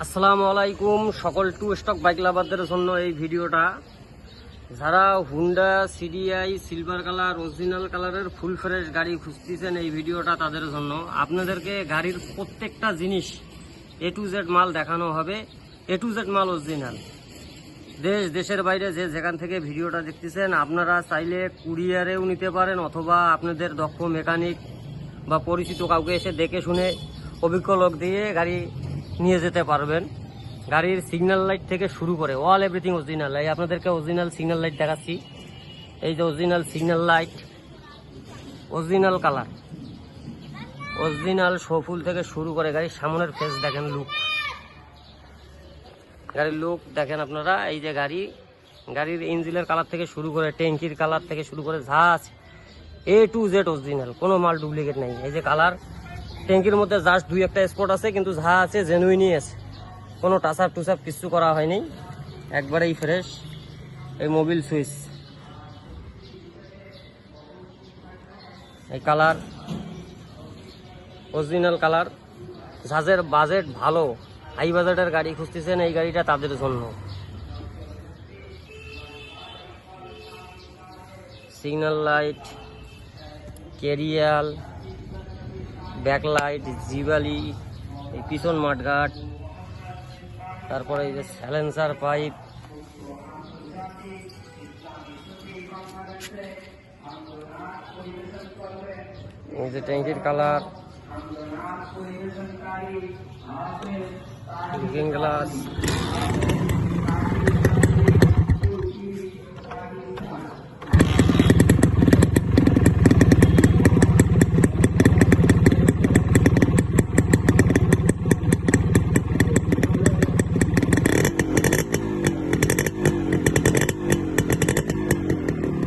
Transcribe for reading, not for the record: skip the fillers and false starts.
আসসালামু আলাইকুম সকল টু স্টক বাইক লাভারদের জন্য এই ভিডিওটা। যারা Honda CDI silver colour original কালারের ফুল ফ্রেশ গাড়ি খুঁজতেছেন, এই ভিডিওটা তাদের জন্য। আপনাদেরকে গাড়ির প্রত্যেকটা জিনিস এ টু জেড মাল দেখানো হবে, এ টু জেড মাল অরিজিনাল। দেশের বাইরে যে যেখান থেকে ভিডিওটা দেখতেছেন, আপনারা চাইলে কুরিয়ারেও নিতে পারেন, অথবা আপনাদের দক্ষ মেকানিক বা পরিচিত কাউকে এসে দেখে শুনে অভিজ্ঞ লোক দিয়ে গাড়ি নিয়ে যেতে পারবেন। গাড়ির সিগন্যাল লাইট থেকে শুরু করে অল এভরিথিং অরিজিনাল। এই আপনাদেরকে অরিজিনাল সিগন্যাল লাইট দেখাচ্ছি। এই যে original signal light, original colour, original শোফুল থেকে শুরু করে গাড়ির সামনের ফেস দেখেন, গাড়ির লুক দেখেন আপনারা। এই যে গাড়ির ইঞ্জিনের কালার থেকে শুরু করে ট্যাঙ্কির কালার থেকে শুরু করে যা আছে এ টু জেড অরিজিনাল, কোনো মাল ডুপ্লিকেট নাই। এই যে কালার, ট্যাঙ্কির মধ্যে জাস্ট দুই একটা স্পট আছে, কিন্তু যা আছে জেনুইনই আছে, কোনো টাচআপ টুচআপ কিছু করা হয়নি, একবারেই ফ্রেশ। এই মোবিল সুইচ, এই কালার অরিজিনাল কালার। যাদের বাজেট ভালো, হাই বাজেটের গাড়ি খুঁজতেছেন, এই গাড়িটা তাদের জন্য। সিগন্যাল লাইট, ক্যারিয়াল, ব্যাকলাইট, জিবালি, এই পিছন মাঠঘাট, তারপরে এই যে স্যালেন্সার পাইপ, এই যে ট্যাঙ্কির কালার, লুকিং গ্লাস,